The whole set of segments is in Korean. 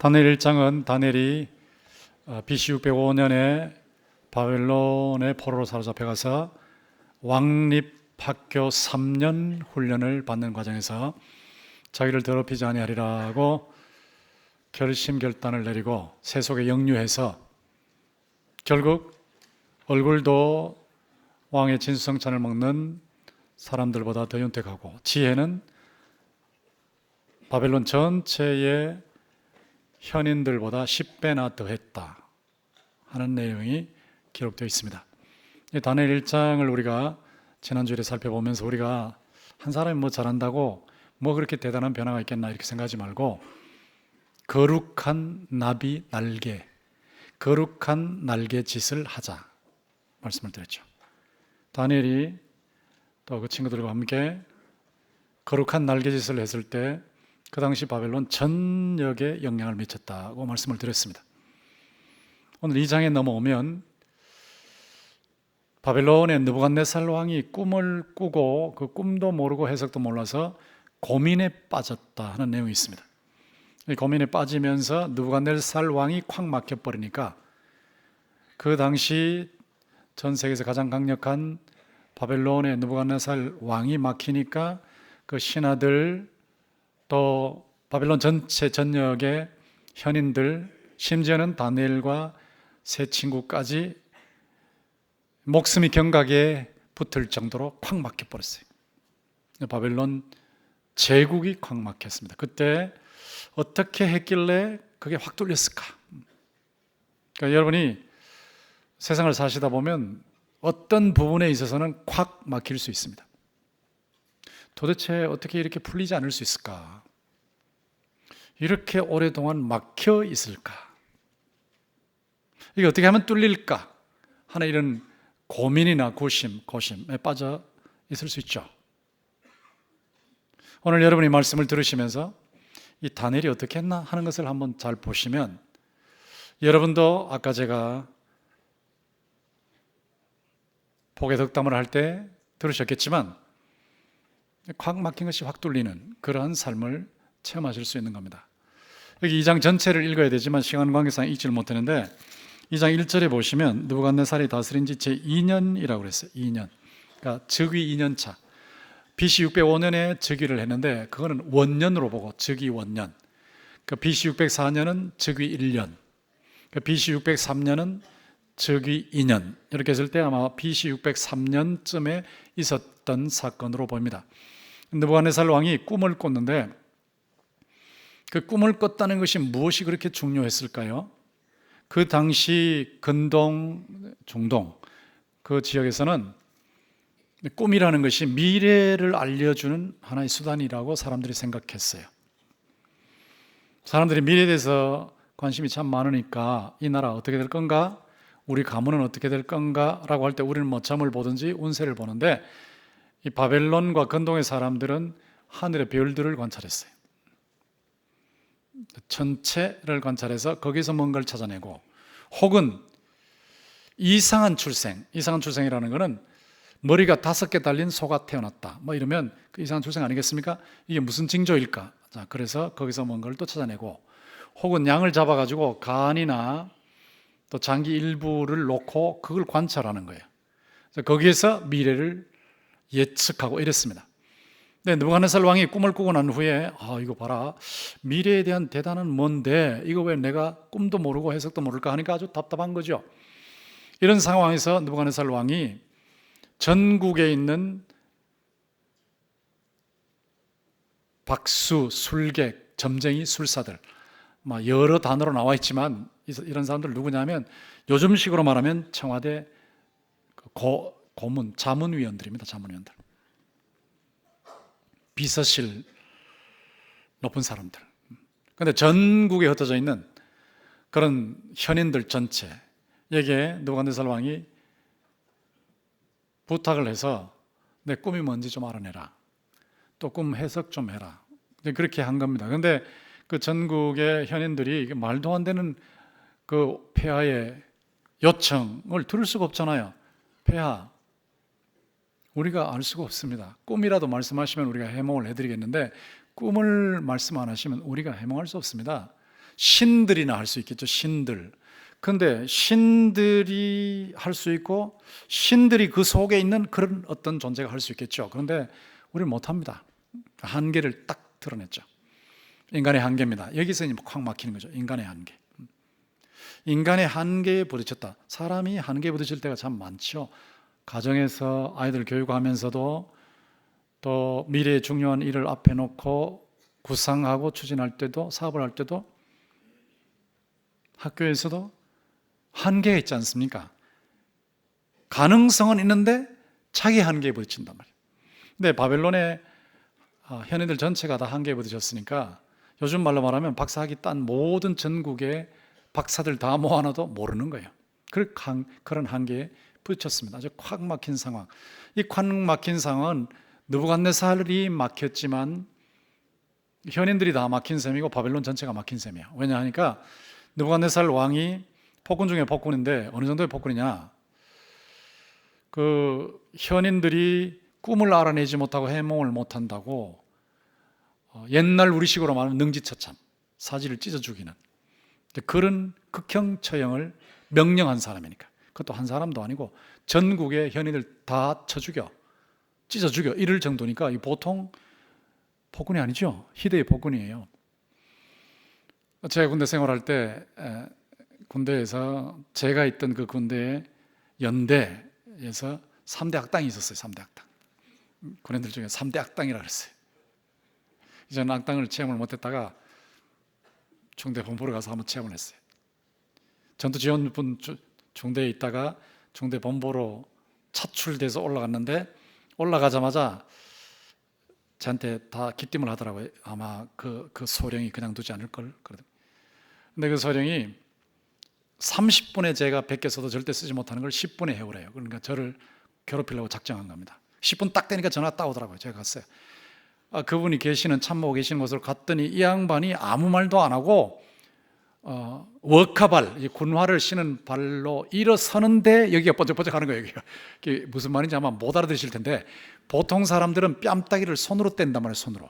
다니엘 1장은 다니엘이 BC 605년에 바벨론의 포로로 사로잡혀가서 왕립학교 3년 훈련을 받는 과정에서 자기를 더럽히지 아니하리라고 결심결단을 내리고 세속에 역류해서 결국 얼굴도 왕의 진수성찬을 먹는 사람들보다 더 윤택하고 지혜는 바벨론 전체의 현인들보다 10배나 더했다 하는 내용이 기록되어 있습니다. 다니엘 1장을 우리가 지난주에 살펴보면서 우리가 한 사람이 뭐 잘한다고 뭐 그렇게 대단한 변화가 있겠나 이렇게 생각하지 말고 거룩한 나비 날개, 거룩한 날개짓을 하자 말씀을 드렸죠. 다니엘이 또 그 친구들과 함께 거룩한 날개짓을 했을 때 그 당시 바벨론 전역에 영향을 미쳤다고 말씀을 드렸습니다. 오늘 2장에 넘어오면 바벨론의 느부갓네살 왕이 꿈을 꾸고 그 꿈도 모르고 해석도 몰라서 고민에 빠졌다 하는 내용이 있습니다. 이 고민에 빠지면서 느부갓네살 왕이 콱 막혀버리니까 그 당시 전 세계에서 가장 강력한 바벨론의 느부갓네살 왕이 막히니까 그 신하들 또 바벨론 전체 전역의 현인들 심지어는 다니엘과 세 친구까지 목숨이 경각에 붙을 정도로 콱 막혀버렸어요. 바벨론 제국이 콱 막혔습니다. 그때 어떻게 했길래 그게 확 뚫렸을까? 그러니까 여러분이 세상을 사시다 보면 어떤 부분에 있어서는 콱 막힐 수 있습니다. 도대체 어떻게 이렇게 풀리지 않을 수 있을까? 이렇게 오랫동안 막혀 있을까? 이게 어떻게 하면 뚫릴까? 하는 이런 고민이나 고심에 빠져 있을 수 있죠. 오늘 여러분이 말씀을 들으시면서 이 다니엘이 어떻게 했나 하는 것을 한번 잘 보시면 여러분도 아까 제가 복의 덕담을 할 때 들으셨겠지만 콱 막힌 것이 확 뚫리는 그러한 삶을 체험하실 수 있는 겁니다. 여기 2장 전체를 읽어야 되지만 시간 관계상 읽지를 못하는데 2장 1절에 보시면 느부갓네살이 다스린 지 제2년이라고 그랬어요. 2년. 그러니까 즉위 2년차. BC 605년에 즉위를 했는데 그거는 원년으로 보고 즉위 원년. 그러니까 BC 604년은 즉위 1년. 그러니까 BC 603년은 즉위 2년. 이렇게 했을 때 아마 BC 603년쯤에 있었던 사건으로 보입니다. 느부갓네살 왕이 꿈을 꿨는데 그 꿈을 꿨다는 것이 무엇이 그렇게 중요했을까요? 그 당시 근동, 중동 그 지역에서는 꿈이라는 것이 미래를 알려주는 하나의 수단이라고 사람들이 생각했어요. 사람들이 미래에 대해서 관심이 참 많으니까 이 나라 어떻게 될 건가? 우리 가문은 어떻게 될 건가? 라고 할 때 우리는 뭐 점을 보든지 운세를 보는데 이 바벨론과 근동의 사람들은 하늘의 별들을 관찰했어요. 전체를 관찰해서 거기서 뭔가를 찾아내고 혹은 이상한 출생이라는 것은 머리가 5개 달린 소가 태어났다 뭐 이러면 그 이상한 출생 아니겠습니까? 이게 무슨 징조일까? 자, 그래서 거기서 뭔가를 또 찾아내고 혹은 양을 잡아가지고 간이나 또 장기 일부를 놓고 그걸 관찰하는 거예요. 거기에서 미래를 예측하고 이랬습니다. 근데 느부갓네살 왕이 꿈을 꾸고 난 후에 이거 봐라, 미래에 대한 대단한 뭔데 이거 왜 내가 꿈도 모르고 해석도 모를까 하니까 아주 답답한 거죠. 이런 상황에서 느부갓네살 왕이 전국에 있는 박수, 술객, 점쟁이, 술사들 여러 단어로 나와 있지만 이런 사람들 누구냐면 요즘식으로 말하면 청와대 고문, 자문위원들입니다. 자문위원들. 비서실 높은 사람들. 그런데 전국에 흩어져 있는 그런 현인들 전체에게 느부갓네살 왕이 부탁을 해서 내 꿈이 뭔지 좀 알아내라. 또 꿈 해석 좀 해라. 그렇게 한 겁니다. 그런데 그 전국의 현인들이 말도 안 되는 그 폐하의 요청을 들을 수가 없잖아요. 폐하, 우리가 알 수가 없습니다. 꿈이라도 말씀하시면 우리가 해몽을 해드리겠는데 꿈을 말씀 안 하시면 우리가 해몽할 수 없습니다. 신들이나 할 수 있겠죠. 신들. 그런데 신들이 할 수 있고 신들이 그 속에 있는 그런 어떤 존재가 할 수 있겠죠. 그런데 우리는 못합니다. 한계를 딱 드러냈죠. 인간의 한계입니다. 여기서 이제 확 막히는 거죠. 인간의 한계. 인간의 한계에 부딪혔다. 사람이 한계에 부딪힐 때가 참 많죠. 가정에서 아이들 교육하면서도 또 미래의 중요한 일을 앞에 놓고 구상하고 추진할 때도, 사업을 할 때도, 학교에서도 한계가 있지 않습니까? 가능성은 있는데 자기 한계에 부딪힌단 말이에요. 근데 바벨론의 현인들 전체가 다 한계에 부딪혔으니까 요즘 말로 말하면 박사학위 딴 모든 전국의 박사들 다 모아놔도 모르는 거예요. 그런 한계에 부딪혔습니다. 아주 콱 막힌 상황. 이 콱 막힌 상황은 느부갓네살이 막혔지만 현인들이 다 막힌 셈이고 바벨론 전체가 막힌 셈이에요. 왜냐하니까 느부갓네살 왕이 폭군 중에 폭군인데 어느 정도의 폭군이냐? 그 현인들이 꿈을 알아내지 못하고 해몽을 못한다고 옛날 우리식으로 말하면 능지처참, 사지를 찢어 죽이는 그런 극형 처형을 명령한 사람이니까. 그것도 한 사람도 아니고 전국의 현인들 다 쳐 죽여, 찢어 죽여 이럴 정도니까 이 보통 폭군이 아니죠. 희대의 폭군이에요. 제가 군대 생활할 때 군대에서 제가 있던 그 군대의 연대에서 3대 악당이 있었어요. 3대 악당. 군인들 중에 3대 악당이라 그랬어요. 저는 악당을 체험을 못했다가 중대 본부로 가서 한번 체험을 했어요. 전투지원군 중대에 있다가 중대 본부로 차출돼서 올라갔는데 올라가자마자 저한테 다 기띔을 하더라고요. 아마 그 소령이 그냥 두지 않을 걸. 근데 그 소령이 30분에 제가 베껴서도 절대 쓰지 못하는 걸 10분에 해오래요. 그러니까 저를 괴롭히려고 작정한 겁니다. 10분 딱 되니까 전화가 딱 오더라고요. 제가 갔어요. 그분이 계시는 참모가 계시는 곳으로 갔더니 이 양반이 아무 말도 안 하고 워카발, 군화를 신은 발로 일어서는데 여기가 번쩍번쩍 하는 거예요. 이게 무슨 말인지 아마 못 알아들으실 텐데 보통 사람들은 뺨따기를 손으로 뗀단 말이에요.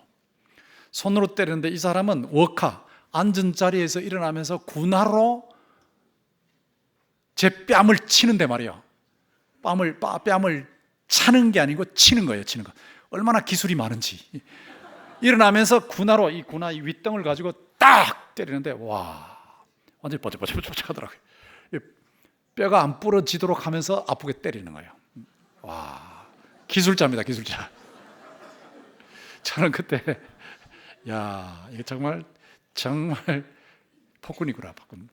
손으로 때리는데 이 사람은 워카, 앉은 자리에서 일어나면서 군화로 제 뺨을 치는데 말이에요. 뺨을 차는 게 아니고 치는 거예요. 치는 거. 얼마나 기술이 많은지. 일어나면서 군화로 이 윗등을 가지고 딱 때리는데 와, 완전히 버쩍버쩍 하더라고요. 뼈가 안 부러지도록 하면서 아프게 때리는 거예요. 와, 기술자입니다. 기술자. 저는 그때 야, 이게 정말 폭군이구나. 폭군.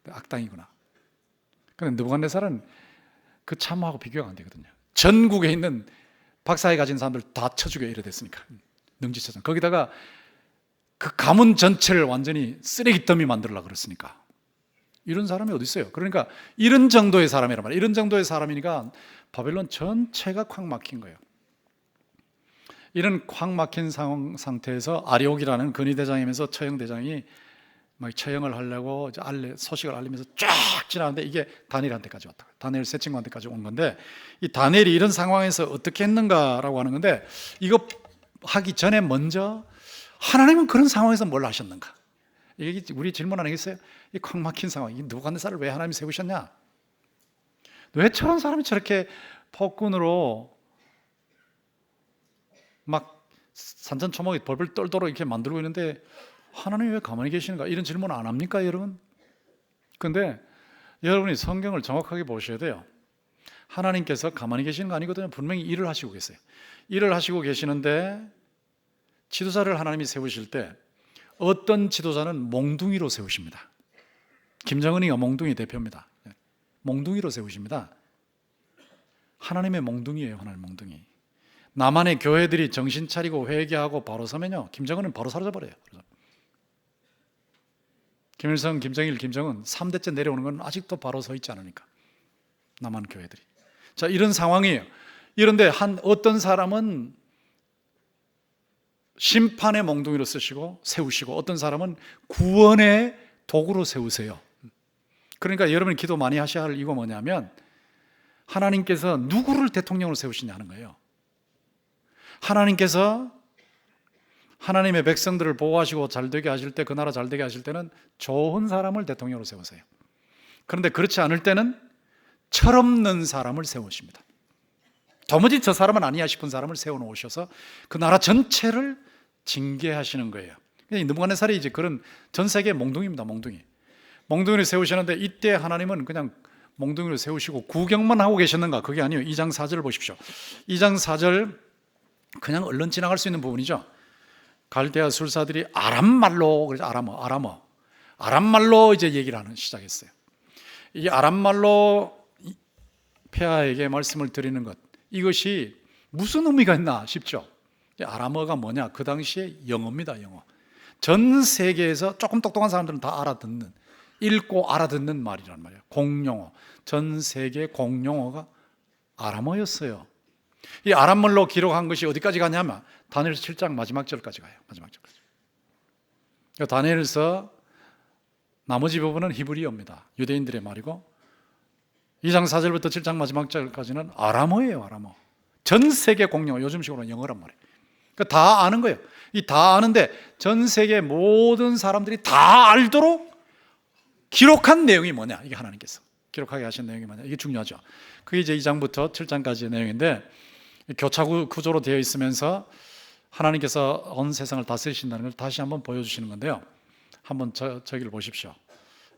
악당이구나. 그런데 느부갓네살은 그 참모하고 비교가 안 되거든요. 전국에 있는 박사에 가진 사람들 다 쳐죽여 이래 됐으니까. 능지처참. 거기다가 그 가문 전체를 완전히 쓰레기 더미 만들려고 그랬으니까. 이런 사람이 어디 있어요? 그러니까 이런 정도의 사람이란 말이에요. 이런 정도의 사람이니까 바벨론 전체가 콱 막힌 거예요. 이런 콱 막힌 상태에서 아리옥이라는 근위대장이면서 처형대장이 막 처형을 하려고 소식을 알리면서 쫙 지나가는데 이게 다니엘한테까지 왔다. 다니엘 세 친구한테까지 온 건데 이 다니엘이 이런 상황에서 어떻게 했는가라고 하는 건데 이거 하기 전에 먼저 하나님은 그런 상황에서 뭘 하셨는가? 이게 우리 질문 아니겠어요? 이 콱 막힌 상황, 이 느부갓네살을 왜 하나님이 세우셨냐? 왜 저런 사람이 저렇게 폭군으로 막 산천초목이 벌벌 떨도록 이렇게 만들고 있는데 하나님이 왜 가만히 계시는가? 이런 질문 안 합니까, 여러분? 근데 여러분이 성경을 정확하게 보셔야 돼요. 하나님께서 가만히 계시는 거 아니거든요. 분명히 일을 하시고 계세요. 일을 하시고 계시는데 지도자를 하나님이 세우실 때 어떤 지도자는 몽둥이로 세우십니다. 김정은이가 몽둥이 대표입니다. 몽둥이로 세우십니다. 하나님의 몽둥이에요. 하나님 몽둥이. 남한의 교회들이 정신 차리고 회개하고 바로 서면요, 김정은은 바로 사라져버려요. 김일성, 김정일, 김정은 3대째 내려오는 건 아직도 바로 서 있지 않으니까. 남한 교회들이. 자, 이런 상황이에요. 이런데 어떤 사람은 심판의 몽둥이로 세우시고 어떤 사람은 구원의 도구로 세우세요. 그러니까 여러분이 기도 많이 하셔야 할 이유가 뭐냐면 하나님께서 누구를 대통령으로 세우시냐 하는 거예요. 하나님께서 하나님의 백성들을 보호하시고 잘되게 하실 때, 그 나라 잘되게 하실 때는 좋은 사람을 대통령으로 세우세요. 그런데 그렇지 않을 때는 철없는 사람을 세우십니다. 도무지 저 사람은 아니야 싶은 사람을 세워놓으셔서 그 나라 전체를 징계하시는 거예요. 느부갓네살이 이제 그런 전 세계 몽둥이입니다. 몽둥이를 세우시는데, 이때 하나님은 그냥 몽둥이를 세우시고 구경만 하고 계셨는가? 그게 아니에요. 2장 4절을 보십시오. 2장 4절 그냥 얼른 지나갈 수 있는 부분이죠. 갈대아 술사들이 아람말로, 그래서 아람말로 이제 얘기를 하는 시작했어요. 이 아람말로 폐하에게 말씀을 드리는 것, 이것이 무슨 의미가 있나 싶죠. 아람어가 뭐냐? 그 당시에 영어입니다. 영어. 전 세계에서 조금 똑똑한 사람들은 다 알아듣는, 읽고 알아듣는 말이란 말이에요. 공용어. 전 세계 공용어가 아람어였어요. 이 아람말로 기록한 것이 어디까지 가냐면 다니엘서 7장 마지막 절까지 가요. 마지막 절까지. 다니엘서 나머지 부분은 히브리어입니다. 유대인들의 말이고, 2장 4절부터 7장 마지막 절까지는 아람어예요. 아람어. 전 세계 공용어, 요즘식으로는 영어란 말이에요. 그러니까 다 아는 거예요. 이 다 아는데 전 세계 모든 사람들이 다 알도록 기록한 내용이 뭐냐? 이게 하나님께서 기록하게 하신 내용이 뭐냐? 이게 중요하죠. 그게 이제 2장부터 7장까지의 내용인데, 교차 구조로 되어 있으면서 하나님께서 온 세상을 다스리신다는 걸 다시 한번 보여주시는 건데요. 한번 저기를 보십시오.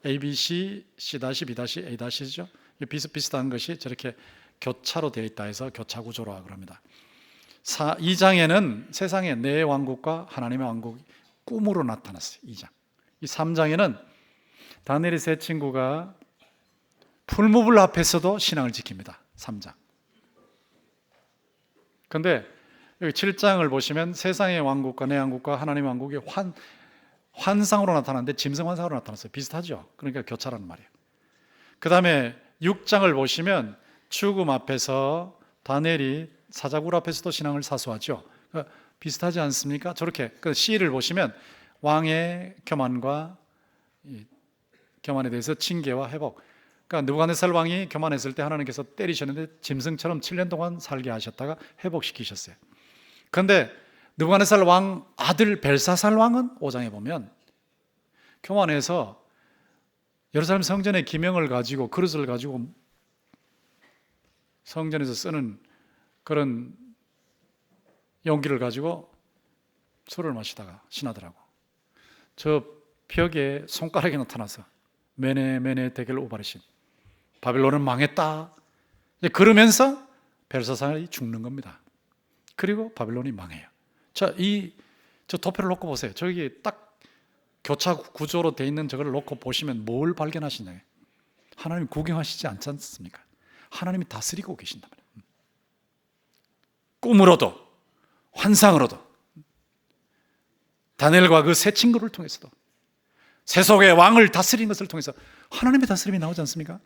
ABC, C-B-A-죠. 비슷비슷한 것이 저렇게 교차로 되어 있다 해서 교차 구조라고 합니다. 2장에는 세상의 내 왕국과 하나님의 왕국이 꿈으로 나타났어요. 2장. 이 3장에는 다니엘의 세 친구가 풀무불 앞에서도 신앙을 지킵니다. 3장. 그런데 여기 7장을 보시면 세상의 왕국과 내 왕국과 하나님의 왕국이 환상으로 나타났는데 짐승 환상으로 나타났어요. 비슷하죠. 그러니까 교차라는 말이에요. 그 다음에 6장을 보시면 죽음 앞에서 다니엘이 사자굴 앞에서도 신앙을 사수하죠. 그러니까 비슷하지 않습니까? 저렇게 그 C를 보시면 왕의 교만과 교만에 대해서 징계와 회복. 그러니까 느부갓네살 왕이 교만했을 때 하나님께서 때리셨는데 짐승처럼 7년 동안 살게 하셨다가 회복시키셨어요. 그런데 느부갓네살 왕 아들 벨사살 왕은 5장에 보면 교만해서 예루살렘 성전의 기명을 가지고, 그릇을 가지고 성전에서 쓰는 그런 용기를 가지고 술을 마시다가 신하더라고. 저 벽에 손가락이 나타나서 메네 데겔 우바르신, 바빌론은 망했다. 그러면서 벨사살이 죽는 겁니다. 그리고 바빌론이 망해요. 저 도표를 놓고 보세요. 저기 딱 교차 구조로 돼 있는 저걸 놓고 보시면 뭘 발견하시나요? 하나님 구경하시지 않지 않습니까? 하나님이 다스리고 계신단 말이에요. 꿈으로도 환상으로도 다니엘과 그 세 친구를 통해서도 세속의 왕을 다스린 것을 통해서 하나님의 다스림이 나오지 않습니까?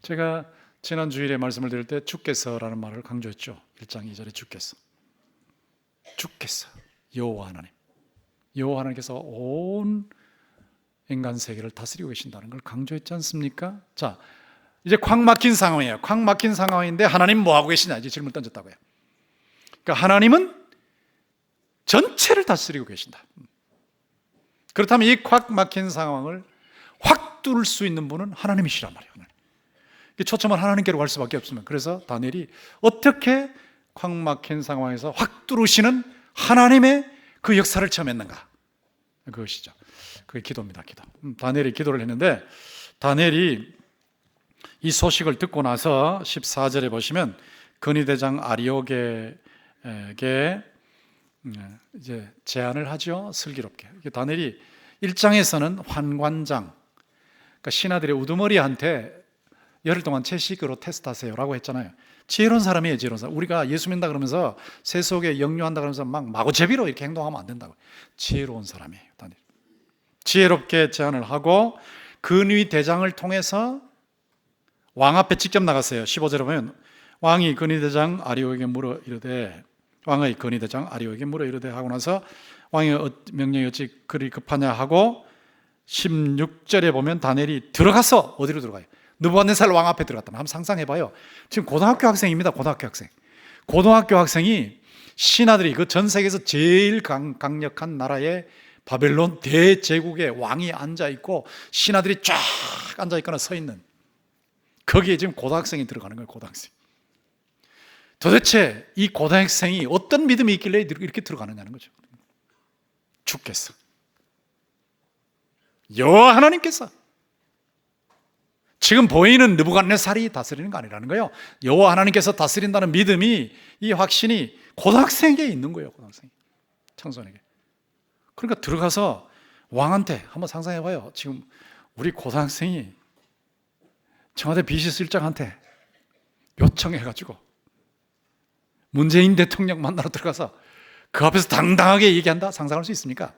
제가 지난 주일에 말씀을 드릴 때 주께서라는 말을 강조했죠. 1장 2절에 주께서 여호와 하나님, 여호와 하나님께서 온 인간 세계를 다스리고 계신다는 걸 강조했지 않습니까? 자, 이제 콱 막힌 상황이에요. 콱 막힌 상황인데 하나님 뭐 하고 계시냐 이제 질문 던졌다고요. 그러니까 하나님은 전체를 다스리고 계신다. 그렇다면 이 콱 막힌 상황을 확 뚫을 수 있는 분은 하나님이시란 말이에요. 초점은 하나님께로 갈 수밖에 없습니다. 그래서 다니엘이 어떻게 콱 막힌 상황에서 확 뚫으시는 하나님의 그 역사를 체험했는가? 그것이죠. 그게 기도입니다. 기도. 다니엘이 기도를 했는데, 다니엘이 이 소식을 듣고 나서 14절에 보시면 근위대장 아리오게에게 이제 제안을 하죠. 슬기롭게. 다니엘이 1장에서는 환관장, 그러니까 신하들의 우두머리한테 열흘 동안 채식으로 테스트하세요라고 했잖아요. 지혜로운 사람이에요. 지혜로운 사람. 우리가 예수 믿는다 그러면서 세속에 역류한다 그러면서 막 마구제비로 이렇게 행동하면 안 된다고. 지혜로운 사람이에요. 다니엘. 지혜롭게 제안을 하고 근위대장을 통해서 왕 앞에 직접 나갔어요. 15절에 보면 왕이 근위대장 아리오에게 물어 이르되, 왕의 근위대장 아리오에게 물어 이르되 하고 나서 왕의 명령이 어찌 그리 급하냐 하고 16절에 보면 다니엘이 들어가서 어디로 들어가요? 느부갓네살 왕 앞에 들어갔다. 한번 상상해봐요. 지금 고등학교 학생입니다. 고등학교 학생이 신하들이 그 전 세계에서 제일 강력한 나라의 바벨론 대제국의 왕이 앉아있고 신하들이 쫙 앉아있거나 서있는, 거기에 지금 고등학생이 들어가는 거예요. 고등학생. 도대체 이 고등학생이 어떤 믿음이 있길래 이렇게 들어가느냐는 거죠. 주께서, 여호와 하나님께서, 지금 보이는 느부갓네살이 다스리는 거 아니라는 거예요. 여호와 하나님께서 다스린다는 믿음이, 이 확신이 고등학생에게 있는 거예요. 고등학생, 청소년에게. 그러니까 들어가서 왕한테 한번 상상해봐요. 지금 우리 고등학생이 청와대 비서실장한테 요청해가지고 문재인 대통령 만나러 들어가서 그 앞에서 당당하게 얘기한다? 상상할 수 있습니까?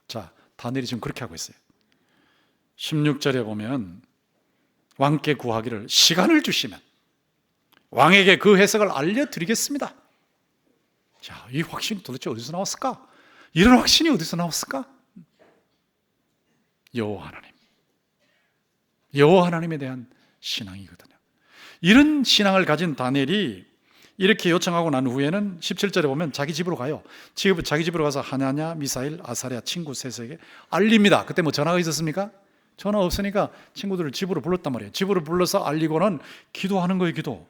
자, 다니엘이 지금 그렇게 하고 있어요. 16절에 보면 왕께 구하기를 시간을 주시면 왕에게 그 해석을 알려드리겠습니다. 자, 이 확신이 도대체 어디서 나왔을까? 이런 확신이 어디서 나왔을까? 여호와 하나님, 여호와 하나님에 대한 신앙이거든요. 이런 신앙을 가진 다니엘이 이렇게 요청하고 난 후에는 17절에 보면 자기 집으로 가요. 자기 집으로 가서 하나냐, 미사일, 아사랴 친구 셋에게 알립니다. 그때 뭐 전화가 있었습니까? 전화 없으니까 친구들을 집으로 불렀단 말이에요. 집으로 불러서 알리고는 기도하는 거예요. 기도.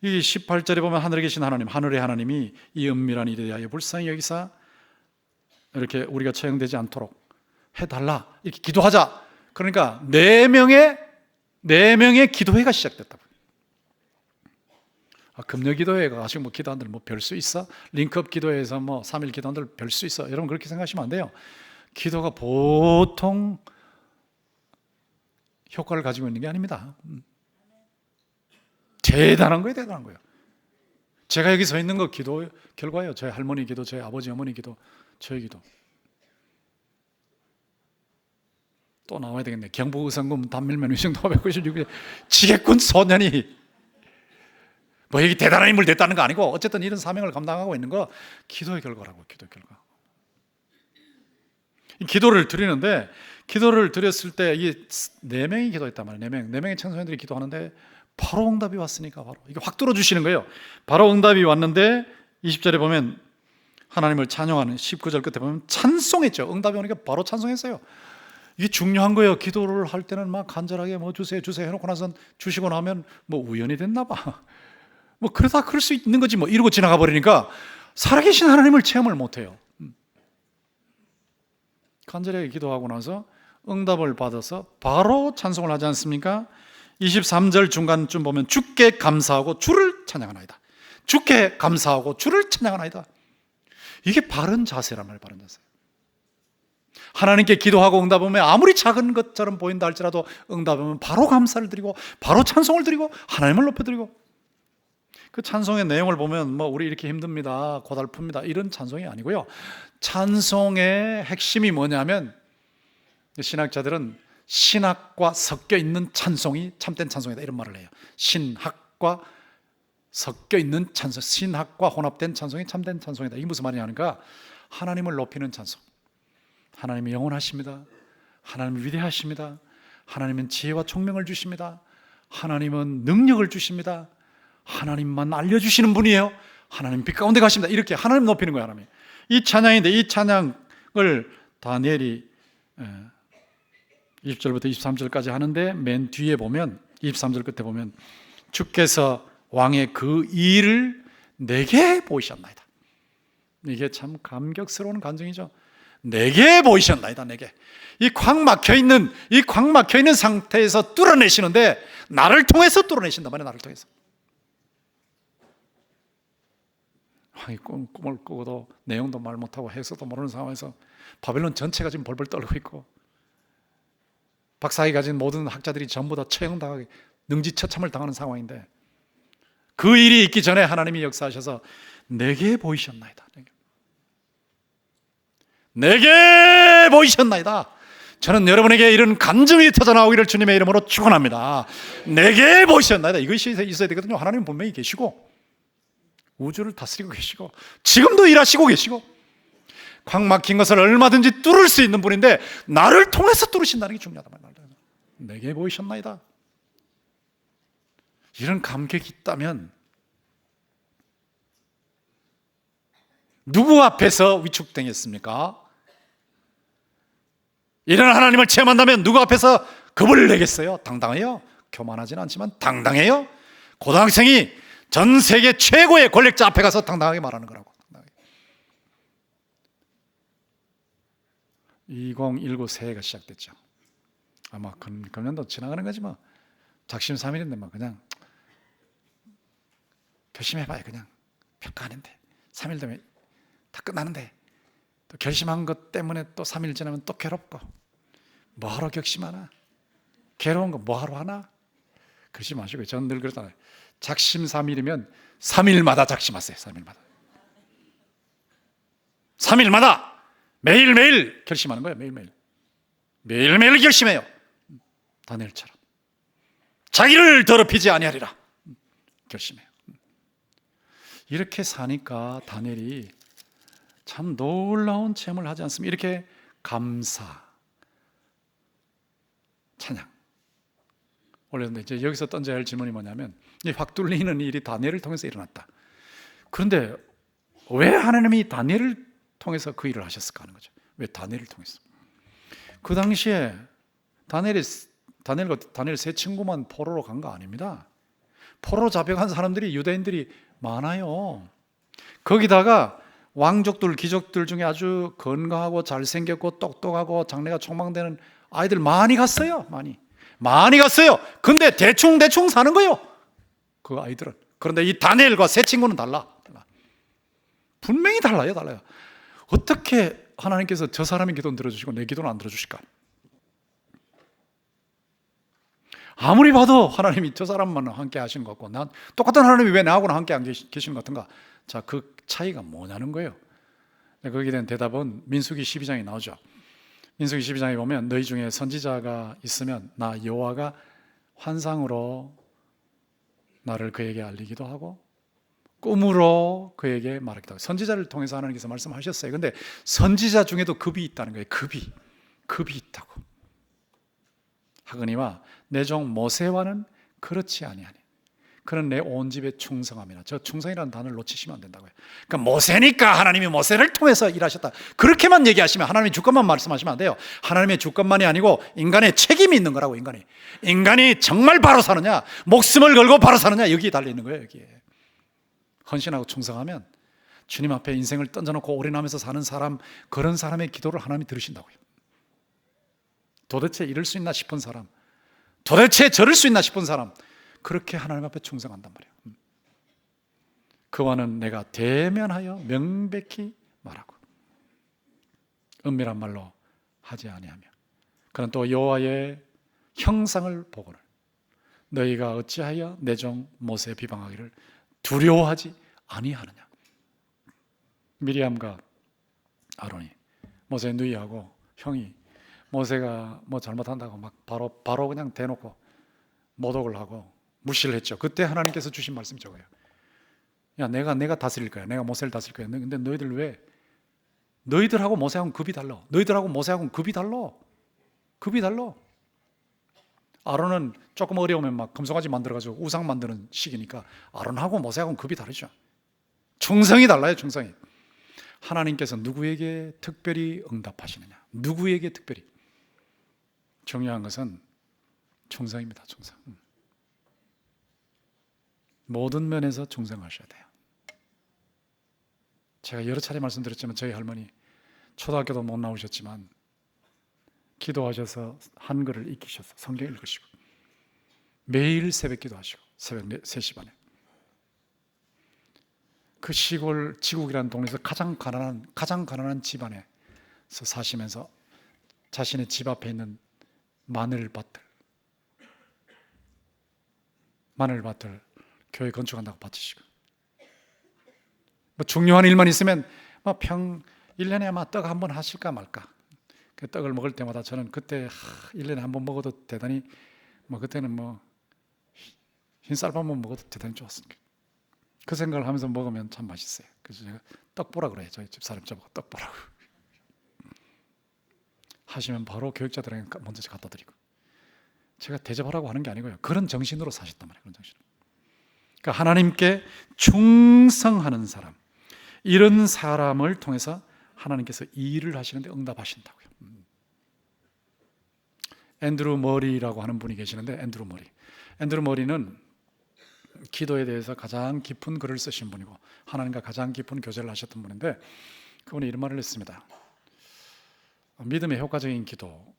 이 18절에 보면 하늘에 계신 하나님, 하늘의 하나님이 이 은밀한 일에 대하여 불쌍히 여기사 이렇게 우리가 처형되지 않도록 해달라, 이렇게 기도하자. 그러니까 네 명의 기도회가 시작됐다. 금요 기도회가 가지고 뭐 기도한들 뭐 별 수 있어? 링크업 기도회에서 뭐 3일 기도한들 별 수 있어? 여러분 그렇게 생각하시면 안 돼요. 기도가 보통 효과를 가지고 있는 게 아닙니다. 대단한 거예요, 대단한 거예요. 제가 여기 서 있는 거 기도 결과예요. 저희 할머니 기도, 저희 아버지 어머니 기도, 저희 기도. 또 나와야 되겠네. 경북의성군 단밀면 위성도 596일 지게꾼 소년이 뭐 여기 대단한 인물 됐다는 거 아니고 어쨌든 이런 사명을 감당하고 있는 거 기도의 결과라고. 기도의 결과. 이 기도를 드리는데, 기도를 드렸을 때 이 네 명이 기도했단 말이에요. 네 명의 청소년들이 기도하는데 바로 응답이 왔으니까 바로 이게 확 들어주시는 거예요. 바로 응답이 왔는데 20절에 보면 하나님을 찬양하는, 19절 끝에 보면 찬송했죠. 응답이 오니까 바로 찬송했어요. 이게 중요한 거예요. 기도를 할 때는 막 간절하게 뭐 주세요 해놓고 나서 주시고 나면 뭐 우연이 됐나 봐. 뭐 그러다 그럴 수 있는 거지 뭐 이러고 지나가 버리니까 살아계신 하나님을 체험을 못해요. 간절하게 기도하고 나서 응답을 받아서 바로 찬송을 하지 않습니까? 23절 중간쯤 보면 주께 감사하고 주를 찬양하나이다. 주께 감사하고 주를 찬양하나이다. 이게 바른 자세란 말이에요. 바른 자세. 하나님께 기도하고 응답하면 아무리 작은 것처럼 보인다 할지라도 응답하면 바로 감사를 드리고 바로 찬송을 드리고 하나님을 높여드리고, 그 찬송의 내용을 보면 뭐 우리 이렇게 힘듭니다, 고달픕니다 이런 찬송이 아니고요. 찬송의 핵심이 뭐냐면 신학자들은 신학과 섞여 있는 찬송이 참된 찬송이다 이런 말을 해요. 신학과 섞여 있는 찬송, 신학과 혼합된 찬송이 참된 찬송이다. 이게 무슨 말이냐니까 하나님을 높이는 찬송. 하나님이 영원하십니다. 하나님은 위대하십니다. 하나님은 지혜와 총명을 주십니다. 하나님은 능력을 주십니다. 하나님만 알려주시는 분이에요. 하나님 빛 가운데 가십니다. 이렇게 하나님 높이는 거예요. 하나님. 이 찬양인데 이 찬양을 다니엘이 20절부터 23절까지 하는데 맨 뒤에 보면 23절 끝에 보면 주께서 왕의 그 일을 내게 보이셨나이다. 이게 참 감격스러운 간증이죠. 내게 보이셨나이다. 내게. 이 꽉 막혀있는 상태에서 뚫어내시는데 나를 통해서 뚫어내신단 말이에요. 나를 통해서. 왕이 꿈을 꾸고도 내용도 말 못하고 해석도 모르는 상황에서 바벨론 전체가 지금 벌벌 떨고 있고 박사학위 가진 모든 학자들이 전부 다 처형당하게 능지처참을 당하는 상황인데 그 일이 있기 전에 하나님이 역사하셔서 내게 보이셨나이다. 내게 보이셨나이다. 저는 여러분에게 이런 감정이 터져나오기를 주님의 이름으로 축원합니다. 내게 보이셨나이다. 이것이 있어야 되거든요. 하나님은 분명히 계시고 우주를 다스리고 계시고 지금도 일하시고 계시고 꽉 막힌 것을 얼마든지 뚫을 수 있는 분인데 나를 통해서 뚫으신다는 게 중요하다. 내게 보이셨나이다. 이런 감격이 있다면 누구 앞에서 위축당했습니까? 이런 하나님을 체험한다면 누구 앞에서 겁을 내겠어요? 당당해요? 교만하지는 않지만 당당해요? 고등학생이 전 세계 최고의 권력자 앞에 가서 당당하게 말하는 거라고. 2019 새해가 시작됐죠. 아마 금년도 지나가는 거지 뭐. 작심삼일인데 뭐 그냥 결심해봐요. 그냥 평가하는데 3일 되면 다 끝나는데 또 결심한 것 때문에 또 3일 지나면 또 괴롭고 뭐하러 결심하나? 괴로운 거 뭐하러 하나? 그러지 마시고 저는 늘 그러잖아요. 작심삼일이면 3일마다 작심하세요. 3일마다 매일매일 결심하는 거예요. 매일매일 결심해요. 다니엘처럼 자기를 더럽히지 아니하리라 결심해요. 이렇게 사니까 다니엘이 참 놀라운 체험을 하지 않습니까? 이렇게 감사, 찬양 올렸는데 이제 여기서 던져야 할 질문이 뭐냐면 확 뚫리는 일이 다니엘을 통해서 일어났다. 그런데 왜 하나님이 다니엘을 통해서 그 일을 하셨을까 하는 거죠. 왜 다니엘을 통해서? 그 당시에 다니엘 세 친구만 포로로 간 거 아닙니다. 포로로 잡혀간 사람들이 유대인들이 많아요. 거기다가 왕족들, 귀족들 중에 아주 건강하고 잘생겼고 똑똑하고 장래가 촉망되는 아이들 많이 갔어요. 많이 갔어요. 근데 대충 사는 거예요. 그 아이들은. 그런데 이 다니엘과 세 친구는 달라. 분명히 달라요. 어떻게 하나님께서 저 사람의 기도는 들어주시고 내 기도는 안 들어주실까? 아무리 봐도 하나님이 저 사람만 함께 하시는 것 같고 난 똑같은 하나님이 왜 나하고는 함께 안 계시는 것 같은가? 자, 그 차이가 뭐냐는 거예요. 거기에 대한 대답은 민수기 12장에 나오죠. 민수기 12장에 보면 너희 중에 선지자가 있으면 나 여호와가 환상으로 나를 그에게 알리기도 하고 꿈으로 그에게 말하기도 하고 선지자를 통해서 하나님께서 말씀하셨어요. 근데 선지자 중에도 급이 있다는 거예요. 급이 있다고. 하거니와 내 종 모세와는 그렇지 아니하니 그는 내 온 집에 충성함이라. 저 충성이라는 단어를 놓치시면 안 된다고요. 그러니까 모세니까 하나님이 모세를 통해서 일하셨다. 그렇게만 얘기하시면 하나님의 주권만 말씀하시면 안 돼요. 하나님의 주권만이 아니고 인간의 책임이 있는 거라고. 인간이 정말 바로 사느냐, 목숨을 걸고 바로 사느냐, 여기에 달려있는 거예요. 여기에 헌신하고 충성하면 주님 앞에 인생을 던져놓고 올인하면서 사는 사람, 그런 사람의 기도를 하나님이 들으신다고요. 도대체 이럴 수 있나 싶은 사람, 도대체 저럴 수 있나 싶은 사람, 그렇게 하나님 앞에 충성한단 말이에요. 그와는 내가 대면하여 명백히 말하고 은밀한 말로 하지 아니하며 그는 또 여호와의 형상을 보고는 너희가 어찌하여 내 종 모세 비방하기를 두려워하지 아니하느냐. 미리암과 아론이 모세 누이하고 형이 모세가 뭐 잘못한다고 막 바로 그냥 대놓고 모독을 하고 무시를 했죠. 그때 하나님께서 주신 말씀이 저거예요. 야, 내가 다스릴 거야. 내가 모세를 다스릴 거야. 근데 너희들 왜? 너희들하고 모세하고는 급이 달라. 급이 달라. 아론은 조금 어려우면 막 금송아지 만들어가지고 우상 만드는 시기니까 아론하고 모세하고는 급이 다르죠. 충성이 달라요. 충성이. 하나님께서 누구에게 특별히 응답하시느냐, 누구에게 특별히. 중요한 것은 충성입니다. 충성. 모든 면에서 충성하셔야 돼요. 제가 여러 차례 말씀드렸지만 저희 할머니 초등학교도 못 나오셨지만 기도하셔서 한글을 익히셔서 성경 읽으시고 매일 새벽 기도하시고 새벽 3시 반에 그 시골 지국이라는 동네에서 가장 가난한 집안에서 사시면서 자신의 집 앞에 있는 마늘밭을 교회 건축한다고 바치시고 뭐 중요한 일만 있으면 뭐 1년에 아마 떡 한 번 하실까 말까. 그 떡을 먹을 때마다 저는 그때 1년에 한 번 먹어도 대단히 뭐 그때는 뭐 흰쌀밥만 먹어도 대단히 좋았습니다. 그 생각을 하면서 먹으면 참 맛있어요. 그래서 제가 떡 보라 그래요. 저희 집 사람 저보고 떡 보라고 하시면 바로 교육자들에게 먼저 갖다 드리고 제가 대접하라고 하는 게 아니고요. 그런 정신으로 사셨단 말이에요. 그런 정신. 그러니까 하나님께 충성하는 사람, 이런 사람을 통해서 하나님께서 일을 하시는데 응답하신다고요. 앤드루 머리라고 하는 분이 계시는데, 앤드루 머리는 기도에 대해서 가장 깊은 글을 쓰신 분이고 하나님과 가장 깊은 교제를 하셨던 분인데, 그분이 이런 말을 했습니다. 믿음의 효과적인 기도는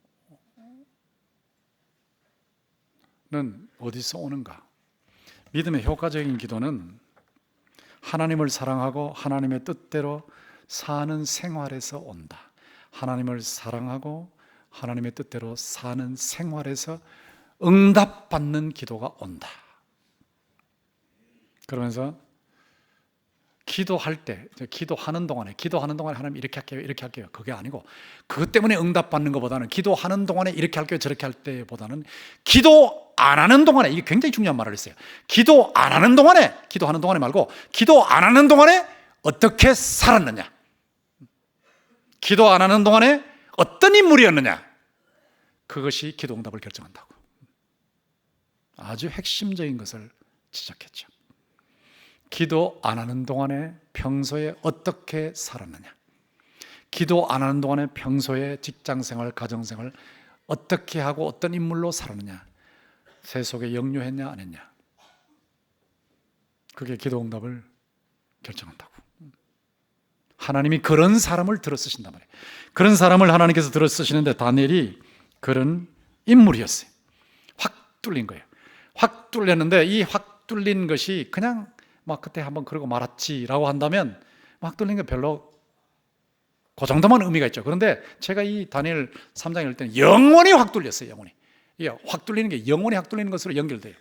어디서 오는가? 믿음의 효과적인 기도는 하나님을 사랑하고 하나님의 뜻대로 사는 생활에서 온다. 하나님을 사랑하고 하나님의 뜻대로 사는 생활에서 응답받는 기도가 온다. 그러면서 기도할 때, 기도하는 동안에 하나님 이렇게 할게요. 그게 아니고, 그것 때문에 응답받는 것보다는 기도하는 동안에 이렇게 할게요, 저렇게 할 때보다는 기도 안 하는 동안에, 이게 굉장히 중요한 말을 했어요. 기도하는 동안에 말고 기도 안 하는 동안에 어떻게 살았느냐, 기도 안 하는 동안에 어떤 인물이었느냐, 그것이 기도 응답을 결정한다고. 아주 핵심적인 것을 지적했죠. 기도 안 하는 동안에 평소에 어떻게 살았느냐, 기도 안 하는 동안에 평소에 직장생활, 가정생활 어떻게 하고 어떤 인물로 살았느냐, 세속에 역류했냐 안 했냐, 그게 기도 응답을 결정한다고. 하나님이 그런 사람을 들어 쓰신단 말이에요. 그런 사람을 하나님께서 들어 쓰시는데, 다니엘이 그런 인물이었어요. 확 뚫린 거예요. 확 뚫렸는데, 이 확 뚫린 것이 그냥 막 그때 한번 그러고 말았지라고 한다면, 막 뚫린 게 별로 그 정도만 의미가 있죠. 그런데 제가 이 다니엘 3장 읽을 때는 영원히 확 뚫렸어요. 영원히. 이게 확 뚫리는 게 영원히 확 뚫리는 것으로 연결돼요.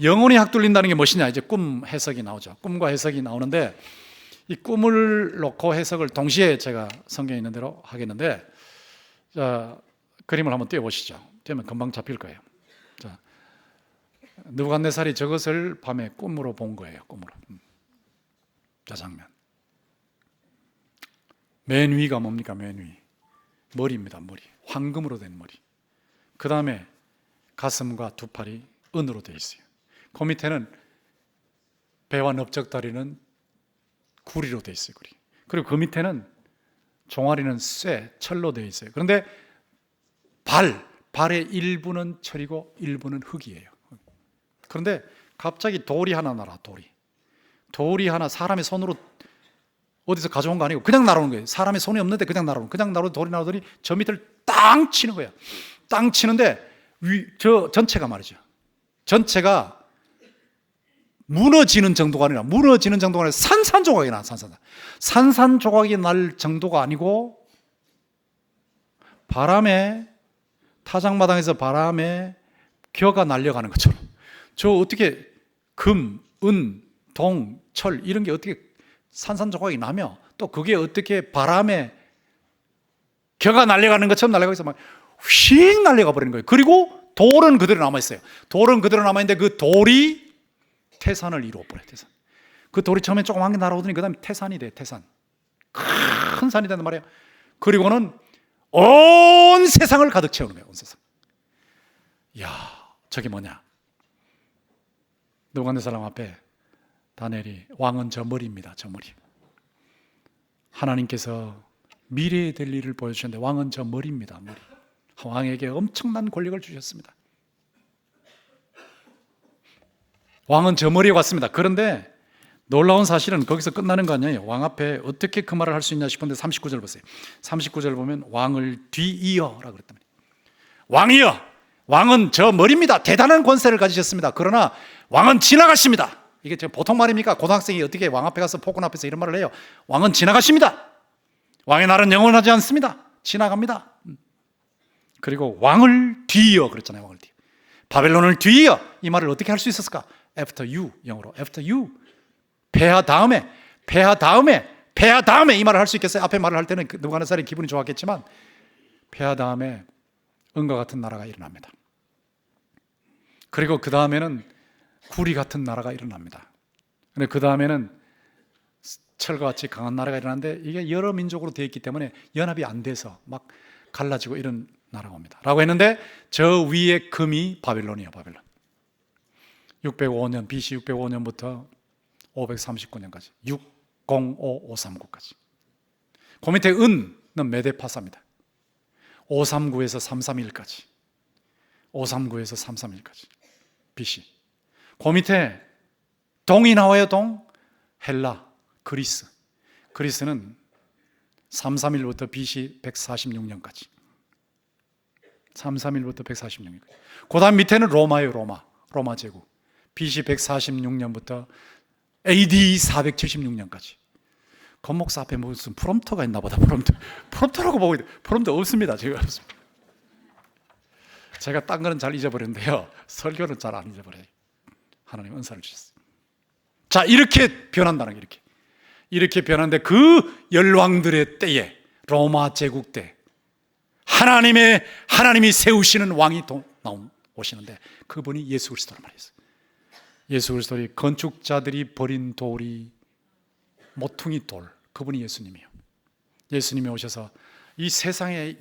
영원히 확 뚫린다는 게 무엇이냐, 이제 꿈 해석이 나오죠. 꿈과 해석이 나오는데, 이 꿈을 놓고 해석을 동시에 제가 성경에 있는 대로 하겠는데, 자, 그림을 한번 띄워보시죠. 띄우면 금방 잡힐 거예요. 자, 느부갓네살이 저것을 밤에 꿈으로 본 거예요. 꿈으로. 자, 장면. 맨 위가 뭡니까? 맨 위. 머리입니다. 머리. 황금으로 된 머리. 그 다음에 가슴과 두 팔이 은으로 되어 있어요. 그 밑에는 배와 넓적다리는 구리로 되어 있어요. 구리. 그리고 그 밑에는 종아리는 쇠, 철로 되어 있어요. 그런데 발의 일부는 철이고 일부는 흙이에요. 그런데 갑자기 돌이 하나 날아. 돌이 하나 사람의 손으로 어디서 가져온 거 아니고 그냥 날아오는 거예요. 사람의 손이 없는데 그냥 날아오는, 돌이 날아오더니 저 밑을 땅 치는 거예요. 땅 치는데 저 전체가 말이죠. 전체가 무너지는 정도가 아니라 산산조각이 나. 산산조각이 날 정도가 아니고, 바람에, 타작마당에서 바람에 겨가 날려가는 것처럼, 저 어떻게 금, 은, 동, 철 이런 게 어떻게 산산조각이 나며, 또 그게 어떻게 바람에 겨가 날려가는 것처럼 날려가서 막 휙 날려가 버리는 거예요. 그리고 돌은 그대로 남아있어요. 돌은 그대로 남아있는데 그 돌이 태산을 이루어버려요. 태산. 그 돌이 처음에 조그만 게 날아오더니 그 다음에 태산이 돼. 태산. 큰 산이 된단 말이에요. 그리고는 온 세상을 가득 채우는 거예요. 온 세상. 이야, 저게 뭐냐? 느부갓네살 앞에 다니엘이, 왕은 저 머리입니다. 저 머리. 하나님께서 미래에 될 일을 보여주셨는데 왕은 저 머리입니다. 머리. 왕에게 엄청난 권력을 주셨습니다. 왕은 저 머리에 왔습니다. 그런데 놀라운 사실은 거기서 끝나는 거 아니에요. 왕 앞에 어떻게 그 말을 할 수 있냐 싶은데 39절 보세요. 39절 보면 왕을 뒤이어라고 그랬단 말이에요. 왕이여, 왕은 저 머리입니다. 대단한 권세를 가지셨습니다. 그러나 왕은 지나가십니다. 이게 보통 말입니까? 고등학생이 어떻게 왕 앞에 가서 폭군 앞에서 이런 말을 해요? 왕은 지나가십니다. 왕의 날은 영원하지 않습니다. 지나갑니다. 그리고 왕을 뒤이어 그랬잖아요. 왕을 뒤이어. 바벨론을 뒤이어, 이 말을 어떻게 할 수 있었을까? After you, 영어로 after you. 폐하 다음에 이 말을 할 수 있겠어요? 앞에 말을 할 때는 느부갓네살이 기분이 좋았겠지만, 폐하 다음에 은과 같은 나라가 일어납니다. 그리고 그 다음에는 구리 같은 나라가 일어납니다. 근데 그 다음에는 철과 같이 강한 나라가 일어나는데, 이게 여러 민족으로 되어 있기 때문에 연합이 안 돼서 막 갈라지고 이런 나라가 옵니다. 라고 했는데, 저 위에 금이 바벨론이에요. 바벨론. 605년, BC 605년부터 539년까지 05539까지. 그 밑에 은는 메데파사입니다. 539에서 331까지. 539에서 331까지. BC. 그 밑에 동이 나와요. 동. 헬라, 그리스. 그리스는 331부터 BC 146년까지. 331부터 146년까지. 그 다음 밑에는 로마예요. 로마 제국. BC 146년부터 AD 476년까지. 건목사 앞에 무슨 프롬프터가 있나 보다. 프롬프터라고 보고 있는데 프롬프터 없습니다. 지금 없습니다. 제가 딴 거는 잘 잊어버렸는데요, 설교는 잘 안 잊어버려요. 하나님 은사를 주셨어요. 자, 이렇게 변한다는 게 이렇게 변하는데, 그 열왕들의 때에, 로마 제국 때 하나님이 세우시는 왕이 오시는데, 그분이 예수 그리스도란 말이었어요. 예수 그리스도의 건축자들이 버린 돌이 모퉁이 돌, 그분이 예수님이에요. 예수님이 오셔서 이 세상의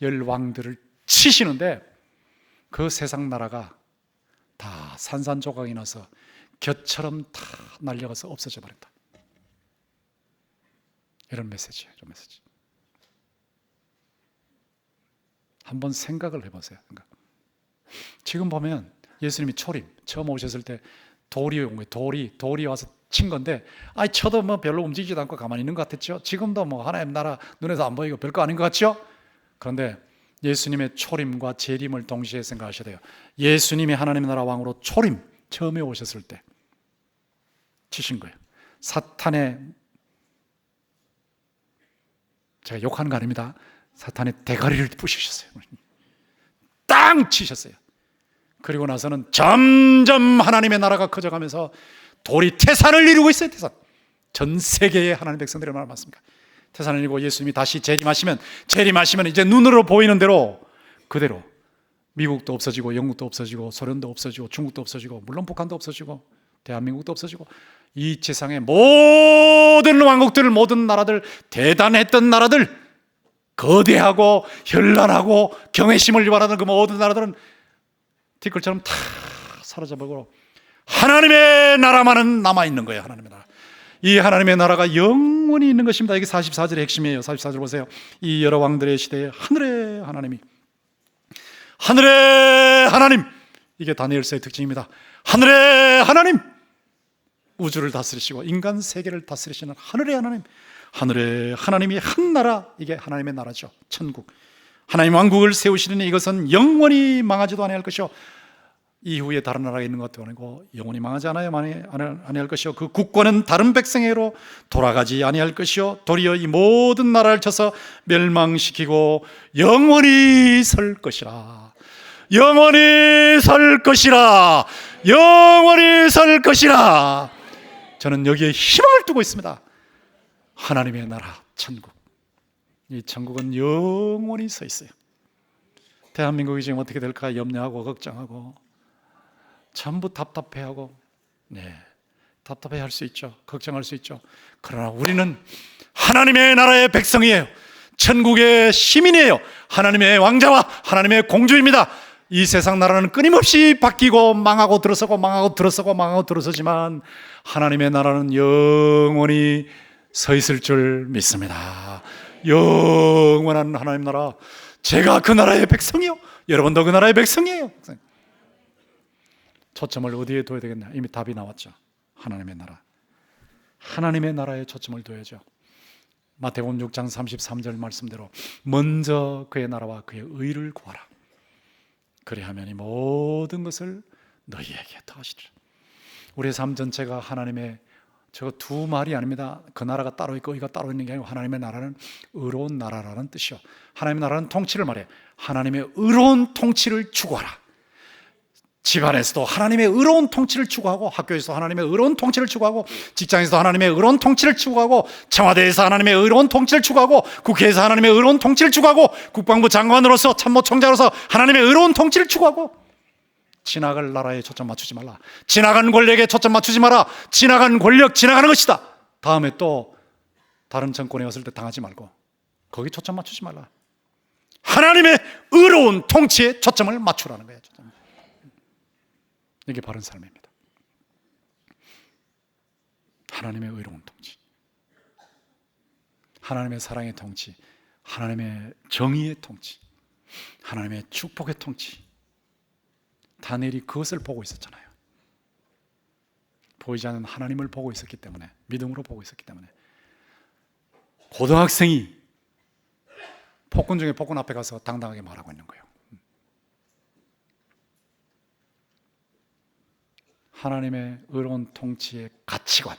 열왕들을 치시는데, 그 세상 나라가 다 산산조각이 나서 곁처럼 다 날려가서 없어져 버린다. 이런 메시지예요. 이런 메시지. 한번 생각을 해보세요. 지금 보면 예수님이 초림 처음 오셨을 때 돌이 온 거예요. 돌이 와서 친 건데, 쳐도 뭐 별로 움직이지도 않고 가만히 있는 것 같았죠. 지금도 뭐 하나님 나라 눈에서 안 보이고 별거 아닌 것 같죠. 그런데 예수님의 초림과 재림을 동시에 생각하셔야 돼요. 예수님이 하나님의 나라 왕으로 초림 처음에 오셨을 때 치신 거예요. 사탄의, 제가 욕하는 거 아닙니다. 사탄의 대가리를 부시셨어요. 땅 치셨어요. 그리고 나서는 점점 하나님의 나라가 커져가면서 돌이 태산을 이루고 있어요. 태산. 전 세계의 하나님의 백성들이 얼마나 많습니까? 태산을 이루고 예수님이 다시 재림하시면 이제 눈으로 보이는 대로 그대로 미국도 없어지고, 영국도 없어지고, 소련도 없어지고, 중국도 없어지고, 물론 북한도 없어지고, 대한민국도 없어지고, 이 세상의 모든 왕국들, 모든 나라들, 대단했던 나라들, 거대하고 현란하고 경외심을 유발하는 그 모든 나라들은 티끌처럼 다 사라져버리고 하나님의 나라만은 남아있는 거예요. 하나님의 나라. 이 하나님의 나라가 영원히 있는 것입니다. 이게 44절의 핵심이에요. 44절 보세요. 이 여러 왕들의 시대에 하늘의 하나님이, 하늘의 하나님, 이게 다니엘서의 특징입니다. 하늘의 하나님, 우주를 다스리시고 인간 세계를 다스리시는 하늘의 하나님, 하늘의 하나님이 한 나라, 이게 하나님의 나라죠. 천국. 하나님 왕국을 세우시리니 이것은 영원히 망하지도 아니할 것이요, 이후에 다른 나라가 있는 것도 아니고 영원히 망하지 아니할 것이요, 그 국권은 다른 백성에게로 돌아가지 아니할 것이요, 도리어 이 모든 나라를 쳐서 멸망시키고 영원히 설 것이라. 영원히 설 것이라. 영원히 설 것이라. 저는 여기에 희망을 두고 있습니다. 하나님의 나라, 천국. 이 천국은 영원히 서 있어요. 대한민국이 지금 어떻게 될까 염려하고 걱정하고 전부 답답해하고, 답답해할 수 있죠. 걱정할 수 있죠. 그러나 우리는 하나님의 나라의 백성이에요. 천국의 시민이에요. 하나님의 왕자와 하나님의 공주입니다. 이 세상 나라는 끊임없이 바뀌고 망하고 들어서고 망하고 들어서고 망하고 들어서지만 하나님의 나라는 영원히 서 있을 줄 믿습니다. 영원한 하나님 나라. 제가 그 나라의 백성이요, 여러분도 그 나라의 백성이에요. 초점을 어디에 둬야 되겠나? 이미 답이 나왔죠. 하나님의 나라. 하나님의 나라에 초점을 둬야죠. 마태복음 6장 33절 말씀대로 먼저 그의 나라와 그의 의를 구하라. 그리하면 이 모든 것을 너희에게 더하시리라. 우리의 삶 전체가 하나님의, 저거 두 말이 아닙니다. 그 나라가 따로 있고 의가 따로 있는 게 아니고 하나님의 나라는 의로운 나라라는 뜻이요, 하나님의 나라는 통치를 말해. 하나님의 의로운 통치를 추구하라. 집안에서도 하나님의 의로운 통치를 추구하고, 학교에서도 하나님의 의로운 통치를 추구하고, 직장에서도 하나님의 의로운 통치를 추구하고, 청와대에서 하나님의 의로운 통치를 추구하고, 국회에서 하나님의 의로운 통치를 추구하고, 국방부 장관으로서, 참모총장으로서 하나님의 의로운 통치를 추구하고, 지나갈 나라에 초점 맞추지 말라. 지나간 권력에 초점 맞추지 마라. 지나간 권력 지나가는 것이다. 다음에 또 다른 정권에 왔을 때 당하지 말고 거기 초점 맞추지 말라. 하나님의 의로운 통치에 초점을 맞추라는 거예요. 이게 바른 삶입니다. 하나님의 의로운 통치. 하나님의 사랑의 통치, 하나님의 정의의 통치, 하나님의 축복의 통치. 다니엘이 그것을 보고 있었잖아요. 보이지 않는 하나님을 보고 있었기 때문에, 믿음으로 보고 있었기 때문에 고등학생이 폭군 중에 폭군 앞에 가서 당당하게 말하고 있는 거예요. 하나님의 의로운 통치의 가치관,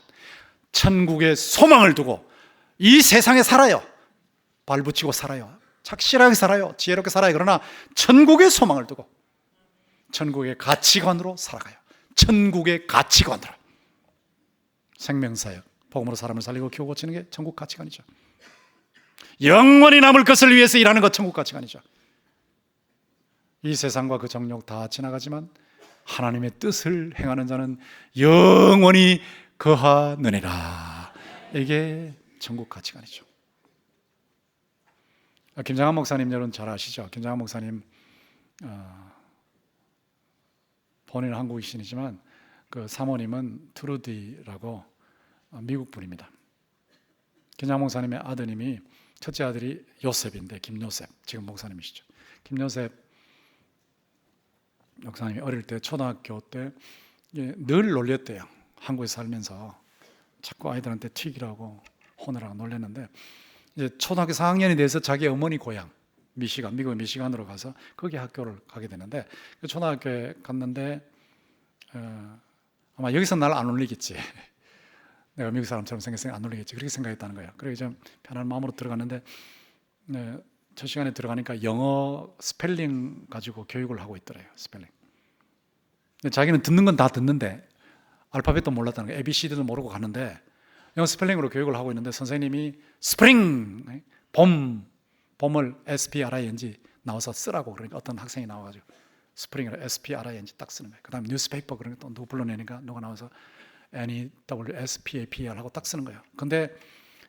천국의 소망을 두고 이 세상에 살아요. 발붙이고 살아요. 착실하게 살아요. 지혜롭게 살아요. 그러나 천국의 소망을 두고 천국의 가치관으로 살아가요. 천국의 가치관으로. 생명사역, 복음으로 사람을 살리고 키우고 고치는 게 천국 가치관이죠. 영원히 남을 것을 위해서 일하는 것 천국 가치관이죠. 이 세상과 그 정욕 다 지나가지만 하나님의 뜻을 행하는 자는 영원히 거하느니라. 이게 천국 가치관이죠. 김장한 목사님 여러분 잘 아시죠? 김장한 목사님 본인은 한국이시지만 그 사모님은 트루디라고 미국 분입니다. 김장한 목사님의 아드님이 첫째 아들이 요셉인데 김요셉, 지금 목사님이시죠. 김요셉 목사님이 어릴 때 초등학교 때 늘 놀렸대요. 한국에 살면서 자꾸 아이들한테 튀기라고 혼내라고 놀렸는데 이제 초등학교 4학년이 돼서 자기 어머니 고향 미시간, 미국의 미시간으로 가서 거기 학교를 가게 되는데 그 초등학교에 갔는데 아마 여기서 날 안 올리겠지. 내가 미국 사람처럼 생겼으니까 안 올리겠지. 그렇게 생각했다는 거예요. 그래서 좀 편한 마음으로 들어갔는데 첫 시간에 들어가니까 영어 스펠링 가지고 교육을 하고 있더래요. 스펠링. 근데 자기는 듣는 건 다 듣는데 알파벳도 몰랐다는 거예요. ABCD도 모르고 갔는데 영어 스펠링으로 교육을 하고 있는데 선생님이 스프링, 봄을 SPRING 나와서 쓰라고 그러니까 어떤 학생이 나와가지고 스프링을 SPRING 딱 쓰는 거예요. 그 다음 뉴스페이퍼 그러니까 또 누구 불러내니까 누가 나와서 NEWSPAPR 하고 딱 쓰는 거예요. 근데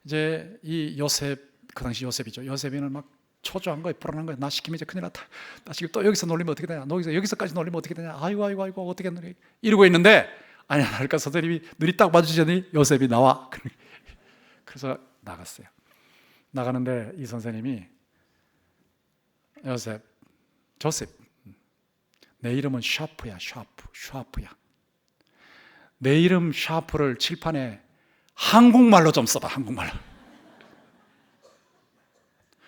이제 이 요셉, 그 당시 요셉이죠. 요셉이는 막 초조한 거예요. 불안한 거예요. 나 시키면 이제 큰일 났다. 나 지금 또 여기서 놀리면 어떻게 되냐. 여기서까지 놀리면 어떻게 되냐. 아이고 어떻게 놀리. 이러고 있는데 아니야. 그러니까 선생님이 눈이 딱 마주치더니 요셉이 나와. 그래서 나갔어요. 나가는데 이 선생님이 조셉 내 이름은 샤프야. 내 이름 샤프를 칠판에 한국말로 좀 써봐. 한국말로.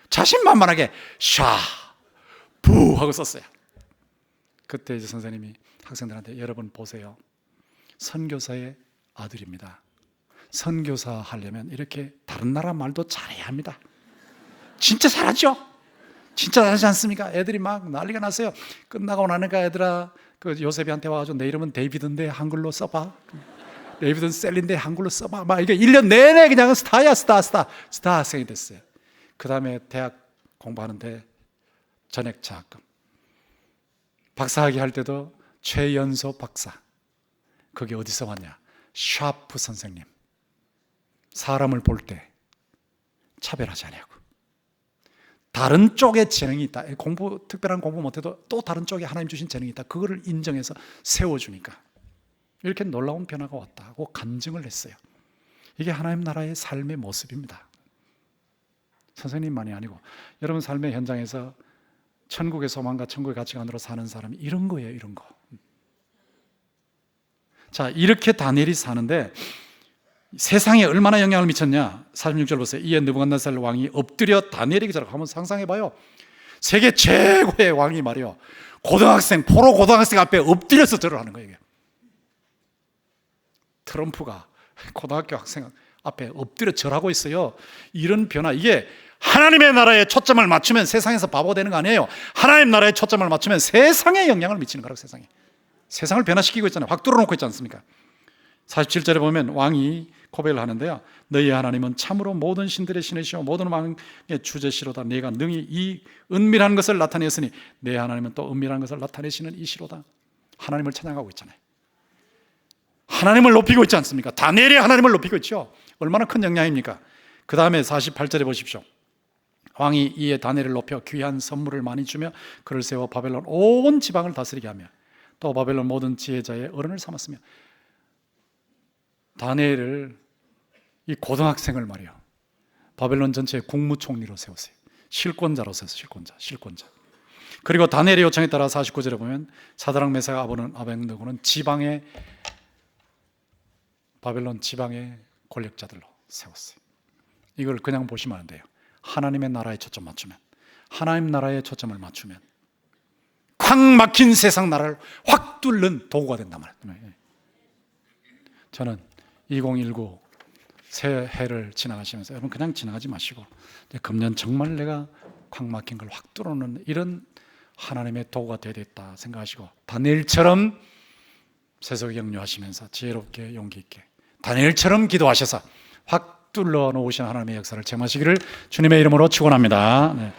자신만만하게 샤프 하고 썼어요. 그때 이제 선생님이 학생들한테 여러분 보세요. 선교사의 아들입니다. 선교사 하려면 이렇게 다른 나라 말도 잘해야 합니다. 진짜 잘하죠? 진짜 잘하지 않습니까? 애들이 막 난리가 났어요. 끝나고 나니까 애들아 그 요셉이한테 와가지고 내 이름은 데이비드인데 한글로 써봐. 데이비드는 셀린데 한글로 써봐. 막 이게 1년 내내 그냥 스타 학생이 됐어요. 그 다음에 대학 공부하는데 전액장학금. 박사학위 할 때도 최연소 박사. 그게 어디서 왔냐? 샤프 선생님. 사람을 볼 때 차별하지 않냐고. 다른 쪽에 재능이 있다. 특별한 공부 못해도 또 다른 쪽에 하나님 주신 재능이 있다. 그거를 인정해서 세워주니까 이렇게 놀라운 변화가 왔다고 간증을 했어요. 이게 하나님 나라의 삶의 모습입니다. 선생님만이 아니고 여러분 삶의 현장에서 천국의 소망과 천국의 가치관으로 사는 사람이 이런 거예요. 이런 거. 자, 이렇게 다니엘이 사는데 세상에 얼마나 영향을 미쳤냐. 46절 보세요. 이에 느부갓네살 왕이 엎드려 다니엘에게 절하고 한번 상상해봐요. 세계 최고의 왕이 말이요, 포로 고등학생 앞에 엎드려서 절을 하는 거예요. 트럼프가 고등학교 학생 앞에 엎드려 절하고 있어요. 이런 변화, 이게 하나님의 나라에 초점을 맞추면 세상에서 바보 되는 거 아니에요. 하나님 나라에 초점을 맞추면 세상에 영향을 미치는 거라고. 세상을 변화시키고 있잖아요. 확 뚫어놓고 있지 않습니까? 47절에 보면 왕이 고백을 하는데요. 너희의 하나님은 참으로 모든 신들의 신이시오 모든 왕의 주제시로다. 네가 능히 이 은밀한 것을 나타내었으니 내 하나님은 또 은밀한 것을 나타내시는 이시로다. 하나님을 찬양하고 있잖아요. 하나님을 높이고 있지 않습니까? 다니엘이 하나님을 높이고 있죠. 얼마나 큰 영향입니까? 그 다음에 48절에 보십시오. 왕이 이에 다니엘을 높여 귀한 선물을 많이 주며 그를 세워 바벨론 온 지방을 다스리게 하며 또 바벨론 모든 지혜자의 어른을 삼았으며. 다니엘을, 이 고등학생을 말이요, 바벨론 전체의 국무총리로 세우세요. 실권자로 세우세요. 실권자. 그리고 다니엘의 요청에 따라 49절에 보면 사드락 메삭 아벤느고는 바벨론 지방의 권력자들로 세웠어요. 이걸 그냥 보시면 안 돼요. 하나님의 나라에 초점 맞추면, 하나님 나라에 초점을 맞추면 콱 막힌 세상 나라를 확 뚫는 도구가 된단 말이에요. 저는 2019 새해를 지나가시면서 여러분 그냥 지나가지 마시고 금년 정말 내가 콱 막힌 걸 확 뚫어놓는 이런 하나님의 도구가 되어야 되겠다 생각하시고 다니엘처럼 세속 역류하시면서 지혜롭게 용기 있게 다니엘처럼 기도하셔서 확 뚫어 놓으신 하나님의 역사를 체험하시기를 주님의 이름으로 축원합니다. 네.